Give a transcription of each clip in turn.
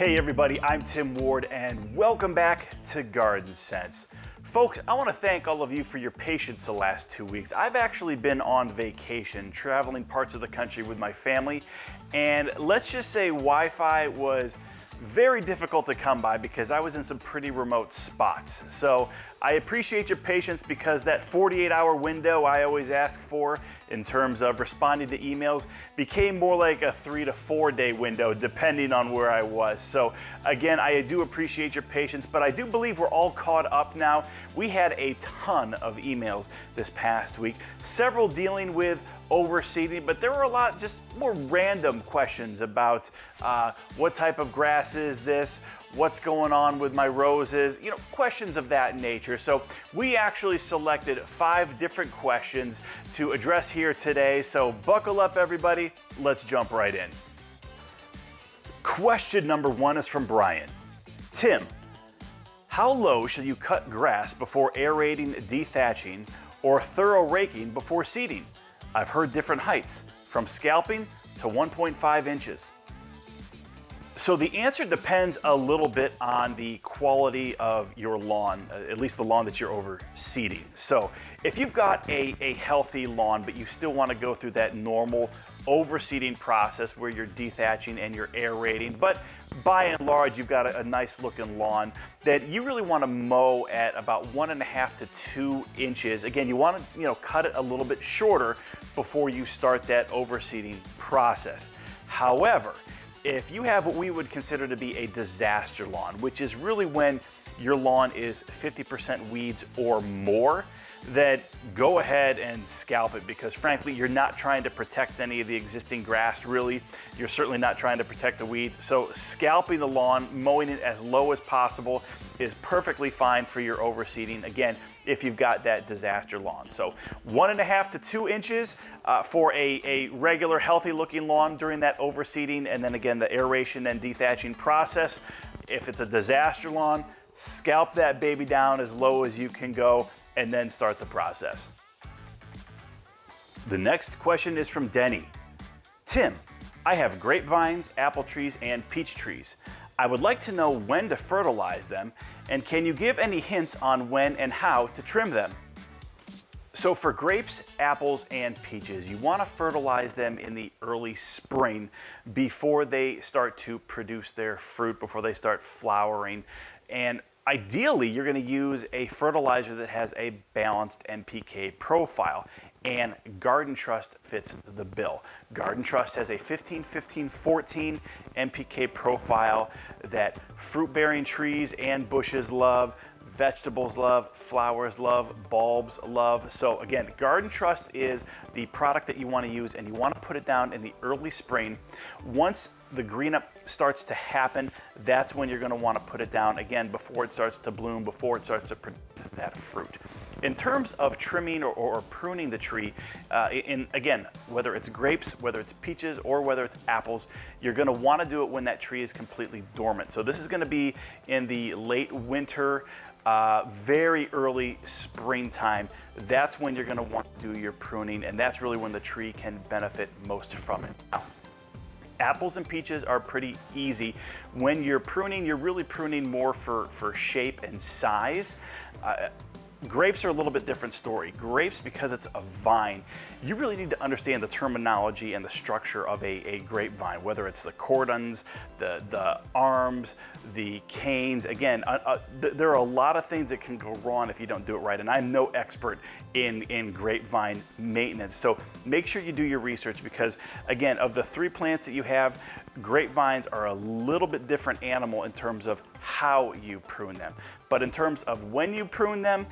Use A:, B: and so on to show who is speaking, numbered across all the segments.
A: Hey everybody, I'm Tim Ward and welcome back to Garden Sense. Folks, I want to thank all of you for your patience the last 2 weeks. I've actually been on vacation, traveling parts of the country with my family, and let's just say Wi-Fi was very difficult to come by because I was in some pretty remote spots. So I appreciate your patience because that 48-hour window I always ask for in terms of responding to emails became more like a 3 to 4 day window depending on where I was. So again, I do appreciate your patience, but I do believe we're all caught up now. We had a ton of emails this past week, several dealing with overseeding, but there were a lot just more random questions about what type of grass is this, what's going on with my roses, questions of that nature. So we actually selected 5 different questions to address here today. So buckle up everybody, let's jump right in. Question number 1 is from Brian. Tim, how low should you cut grass before aerating, dethatching, or thorough raking before seeding? I've heard different heights, from scalping to 1.5 inches. So the answer depends a little bit on the quality of your lawn, at least the lawn that you're overseeding. So if you've got a healthy lawn, but you still want to go through that normal overseeding process where you're dethatching and you're aerating, but by and large you've got a nice looking lawn that you really want to mow at about 1.5 to 2 inches. Again, you want to cut it a little bit shorter before you start that overseeding process. However, if you have what we would consider to be a disaster lawn, which is really when your lawn is 50% weeds or more, then go ahead and scalp it, because frankly, you're not trying to protect any of the existing grass really. You're certainly not trying to protect the weeds. So scalping the lawn, mowing it as low as possible is perfectly fine for your overseeding. Again, if you've got that disaster lawn. So 1.5 to 2 inches for a regular healthy looking lawn during that overseeding, and then again the aeration and dethatching process. If it's a disaster lawn, scalp that baby down as low as you can go and then start the process. The next question is from Denny. Tim, I have grapevines, apple trees, and peach trees. I would like to know when to fertilize them, and can you give any hints on when and how to trim them? So for grapes, apples, and peaches, you want to fertilize them in the early spring before they start to produce their fruit, before they start flowering. And ideally, you're going to use a fertilizer that has a balanced NPK profile, and Garden Trust fits the bill. Garden Trust has a 15-15-14 NPK profile that fruit-bearing trees and bushes love, vegetables love, flowers love, bulbs love. So again, Garden Trust is the product that you want to use, and you want to put it down in the early spring. Once the green up starts to happen, that's when you're going to want to put it down again, before it starts to bloom, before it starts to produce that fruit. In terms of trimming or pruning the tree, again, whether it's grapes, whether it's peaches, or whether it's apples, you're going to want to do it when that tree is completely dormant. So this is going to be in the late winter, very early springtime. That's when you're going to want to do your pruning, and that's really when the tree can benefit most from it. Now, apples and peaches are pretty easy. When you're pruning, you're really pruning more for shape and size. Grapes are a little bit different story. Grapes, because it's a vine, you really need to understand the terminology and the structure of a grapevine, whether it's the cordons, the arms, the canes. Again, there are a lot of things that can go wrong if you don't do it right, and I'm no expert in grapevine maintenance. So make sure you do your research, because again, of the 3 plants that you have, grapevines are a little bit different animal in terms of how you prune them. But in terms of when you prune them,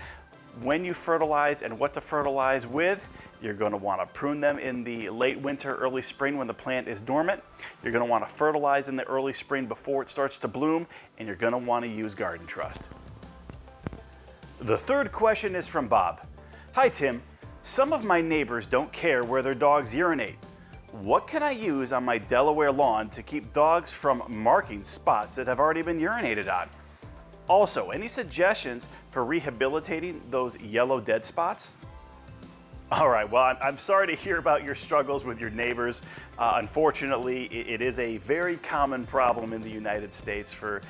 A: when you fertilize, and what to fertilize with, you're going to want to prune them in the late winter, early spring when the plant is dormant. You're going to want to fertilize in the early spring before it starts to bloom, and you're going to want to use Garden Trust. The third question is from Bob. Hi Tim, some of my neighbors don't care where their dogs urinate. What can I use on my Delaware lawn to keep dogs from marking spots that have already been urinated on? Also, any suggestions for rehabilitating those yellow dead spots? All right, well, I'm sorry to hear about your struggles with your neighbors. Unfortunately, it is a very common problem in the United States for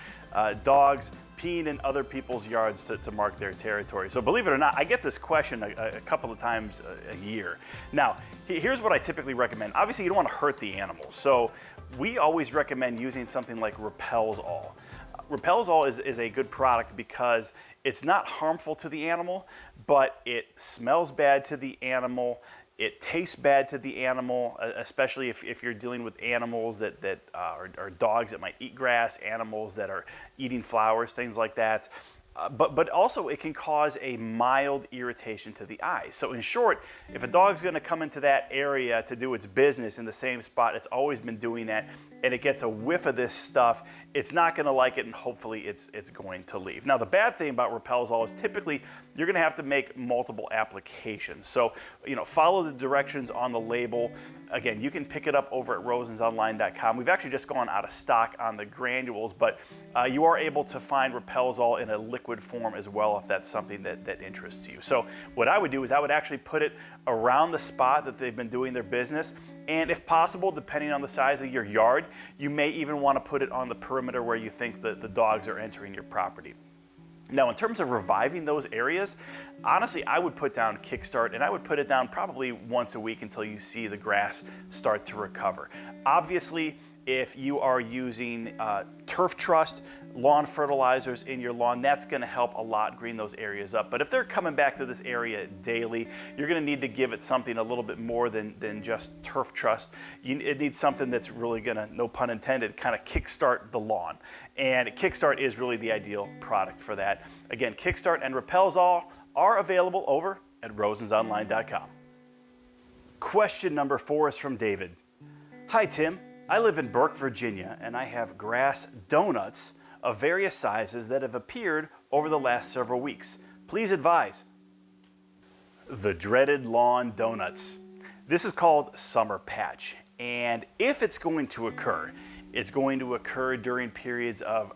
A: dogs peeing in other people's yards to mark their territory. So believe it or not, I get this question a couple of times a year. Now, here's what I typically recommend. Obviously, you don't want to hurt the animals, so we always recommend using something like Repels All. Repels All is a good product because it's not harmful to the animal, but it smells bad to the animal. It tastes bad to the animal, especially if you're dealing with animals that are dogs that might eat grass, animals that are eating flowers, things like that. But also it can cause a mild irritation to the eyes. So in short, if a dog's gonna come into that area to do its business in the same spot it's always been doing that, and it gets a whiff of this stuff, it's not gonna like it, and hopefully it's going to leave. Now the bad thing about Repels All is typically you're gonna have to make multiple applications. So follow the directions on the label. Again, you can pick it up over at rosensonline.com. We've actually just gone out of stock on the granules, but you are able to find Repels All in a liquid form as well if that's something that interests you. So what I would do is I would actually put it around the spot that they've been doing their business, and if possible, depending on the size of your yard, you may even want to put it on the perimeter where you think that the dogs are entering your property. Now, in terms of reviving those areas, honestly, I would put down Kickstart, and I would put it down probably once a week until you see the grass start to recover. Obviously, if you are using turf trust, lawn fertilizers in your lawn, that's gonna help a lot green those areas up. But if they're coming back to this area daily, you're gonna need to give it something a little bit more than just turf trust. It needs something that's really gonna, no pun intended, kind of kickstart the lawn. And Kickstart is really the ideal product for that. Again, Kickstart and Repels All are available over at rosensonline.com. Question number 4 is from David. Hi, Tim. I live in Burke, Virginia, and I have grass donuts of various sizes that have appeared over the last several weeks. Please advise. The dreaded lawn donuts. This is called summer patch, and if it's going to occur, it's going to occur during periods of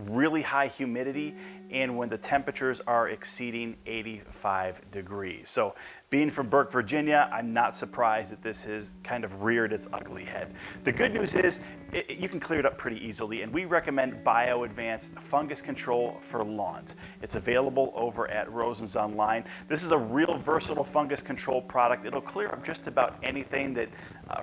A: really high humidity and when the temperatures are exceeding 85 degrees. So being from Burke, Virginia, I'm not surprised that this has kind of reared its ugly head. The good news is you can clear it up pretty easily, and we recommend Bio Advanced Fungus Control for Lawns. It's available over at Rosens Online. This is a real versatile fungus control product. It'll clear up just about anything that,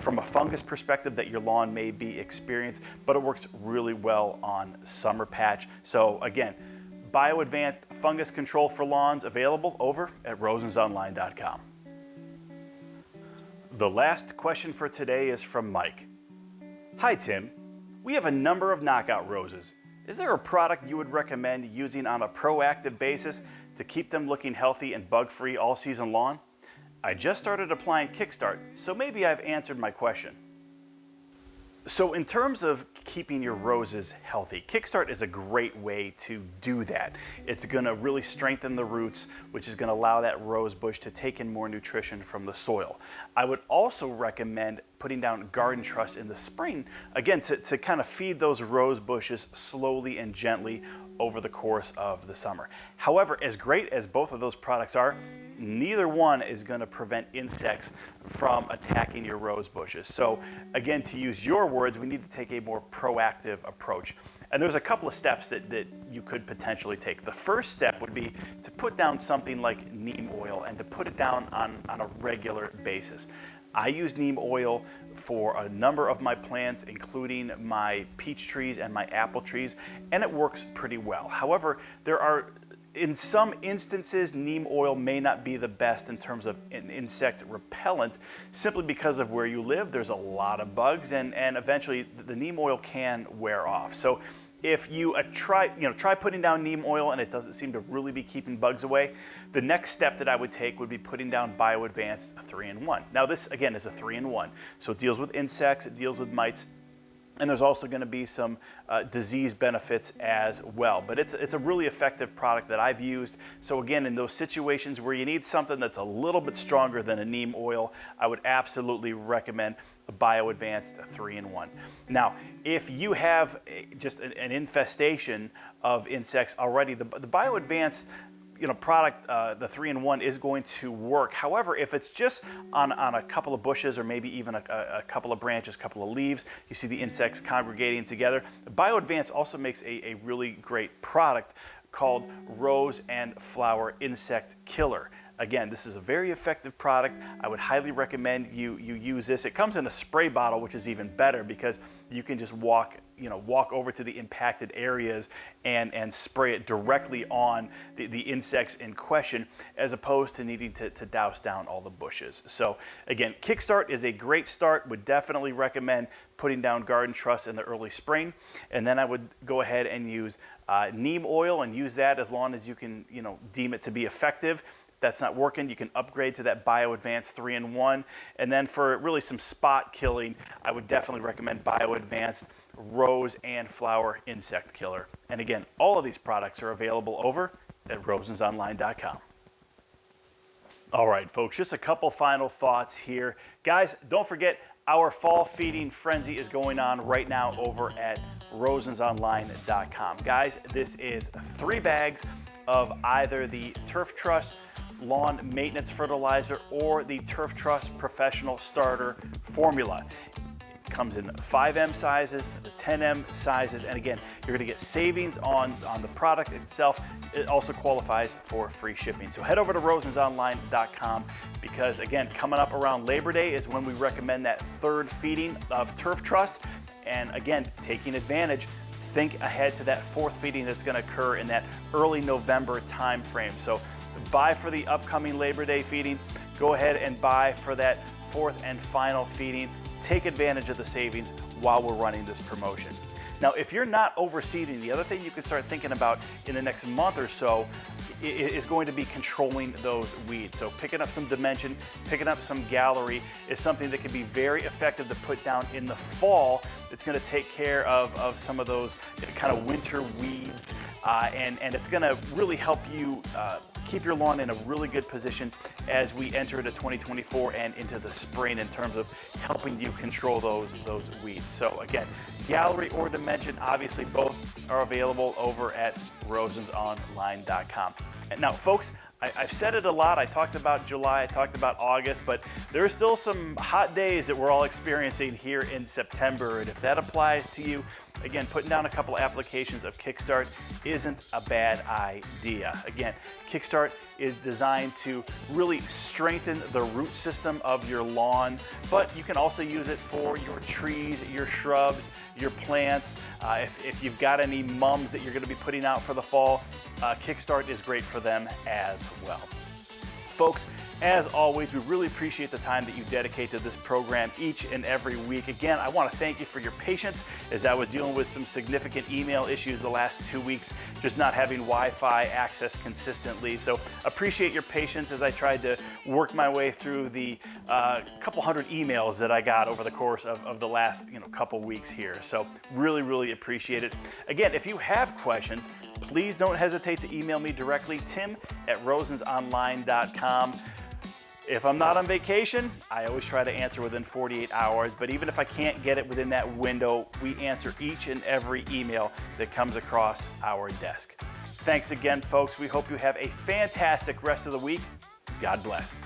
A: from a fungus perspective, that your lawn may be experienced, but it works really well on summer patch. So again, Bio Advanced Fungus Control for Lawns available over at rosensonline.com. The last question for today is from Mike. Hi Tim, we have a number of knockout roses. Is there a product you would recommend using on a proactive basis to keep them looking healthy and bug-free all season long? I just started applying Kickstart, so maybe I've answered my question. So in terms of keeping your roses healthy, Kickstart is a great way to do that. It's gonna really strengthen the roots, which is gonna allow that rose bush to take in more nutrition from the soil. I would also recommend putting down Garden Trust in the spring, again, to kind of feed those rose bushes slowly and gently over the course of the summer. However, as great as both of those products are, neither one is going to prevent insects from attacking your rose bushes. So again, to use your words, we need to take a more proactive approach. And there's a couple of steps that you could potentially take. The first step would be to put down something like neem oil and to put it down on a regular basis. I use neem oil for a number of my plants, including my peach trees and my apple trees, and it works pretty well. However, in some instances, neem oil may not be the best in terms of an insect repellent, simply because of where you live. There's a lot of bugs, and eventually the neem oil can wear off. So if you try putting down neem oil and it doesn't seem to really be keeping bugs away, the next step that I would take would be putting down Bio Advanced 3-in-1. Now this, again, is a 3-in-1. So it deals with insects, it deals with mites, and there's also going to be some disease benefits as well. But it's a really effective product that I've used. So again, in those situations where you need something that's a little bit stronger than a neem oil, I would absolutely recommend a Bio Advanced 3-in-1. Now, if you have just an infestation of insects already, the Bio Advanced product, the 3-in-1 is going to work. However, if it's just on a couple of bushes or maybe even a couple of branches, couple of leaves, you see the insects congregating together. BioAdvance also makes a really great product called Rose and Flower Insect Killer. Again, this is a very effective product. I would highly recommend you use this. It comes in a spray bottle, which is even better because you can just walk over to the impacted areas and spray it directly on the insects in question, as opposed to needing to douse down all the bushes. So again, Kickstart is a great start. Would definitely recommend putting down garden truss in the early spring. And then I would go ahead and use neem oil and use that as long as you can deem it to be effective. That's not working, you can upgrade to that BioAdvance 3-in-1. And then for really some spot killing, I would definitely recommend BioAdvance Rose and Flower Insect Killer. And again, all of these products are available over at rosensonline.com. All right, folks, just a couple final thoughts here. Guys, don't forget, our fall feeding frenzy is going on right now over at rosensonline.com. Guys, this is 3 bags of either the Turf Trust lawn maintenance fertilizer or the Turf Trust professional starter formula. It comes in 5M sizes, the 10M sizes, and again, you're going to get savings on the product itself. It also qualifies for free shipping. So head over to rosensonline.com because again, coming up around Labor Day is when we recommend that 3rd feeding of Turf Trust. And again, taking advantage, think ahead to that 4th feeding that's going to occur in that early November time frame. So buy for the upcoming Labor Day feeding, go ahead and buy for that 4th and final feeding. Take advantage of the savings while we're running this promotion. Now, if you're not overseeding, the other thing you can start thinking about in the next month or so is going to be controlling those weeds. So picking up some Dimension, picking up some Gallery is something that can be very effective to put down in the fall. It's going to take care of some of those kind of winter weeds, and it's going to really help you keep your lawn in a really good position as we enter into 2024 and into the spring in terms of helping you control those weeds. So again, Gallery or Dimension, obviously both are available over at rosensonline.com. And now, folks, I've said it a lot. I talked about July, I talked about August, but there are still some hot days that we're all experiencing here in September. And if that applies to you, again, putting down a couple applications of Kickstart isn't a bad idea. Again, Kickstart is designed to really strengthen the root system of your lawn, but you can also use it for your trees, your shrubs, your plants. If you've got any mums that you're going to be putting out for the fall, Kickstart is great for them as well. Folks, as always, we really appreciate the time that you dedicate to this program each and every week. Again, I want to thank you for your patience as I was dealing with some significant email issues the last 2 weeks, just not having Wi-Fi access consistently. So appreciate your patience as I tried to work my way through the couple hundred emails that I got over the course of the last couple weeks here. So really, really appreciate it. Again, if you have questions, please don't hesitate to email me directly, tim@rosensonline.com. If I'm not on vacation, I always try to answer within 48 hours, but even if I can't get it within that window, we answer each and every email that comes across our desk. Thanks again, folks. We hope you have a fantastic rest of the week. God bless.